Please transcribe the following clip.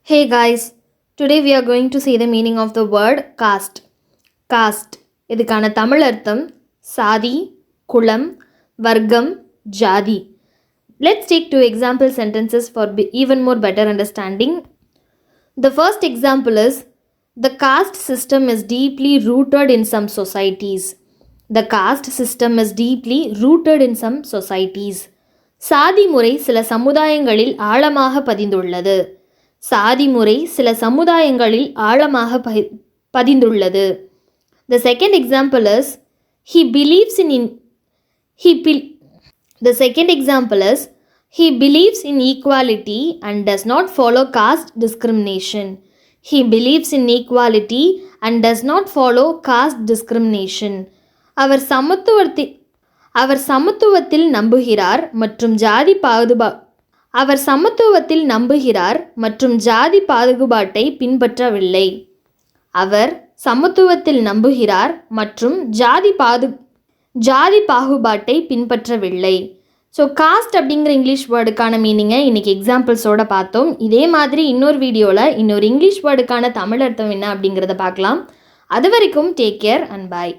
Hey guys, today we are going to see the meaning of the word caste. Caste இதுக்கான தமிழ் அர்த்தம் சாதி, குலம், வர்க்கம், ஜாதி. Let's take two example sentences for even more better understanding. The first example is the caste system is deeply rooted in some societies. The caste system is deeply rooted in some societies. சாதி முறை சில சமுதாயங்களில் ஆழமாக பதிந்துள்ளது. சாதி முறை சில சமுதாயங்களில் ஆழமாக பதிந்துள்ளது. The second example is he believes in equality and does not follow caste discrimination. He believes in equality and does not follow caste discrimination. அவர் சமத்துவத்தில் நம்புகிறார் மற்றும் ஜாதி பாகுபாட்டை பின்பற்றவில்லை. அவர் சமத்துவத்தில் நம்புகிறார் மற்றும் ஜாதி பாகுபாட்டை பின்பற்றவில்லை. ஸோ காஸ்ட் அப்படிங்கிற இங்கிலீஷ் வேர்டுக்கான மீனிங்கை இன்றைக்கி எக்ஸாம்பிள்ஸோடு பார்த்தோம். இதே மாதிரி இன்னொரு வீடியோவில் இன்னொரு இங்கிலீஷ் வேர்டுக்கான தமிழ் அர்த்தம் என்ன அப்படிங்கிறத பார்க்கலாம். அது வரைக்கும் டேக் கேர் அண்ட் பாய்.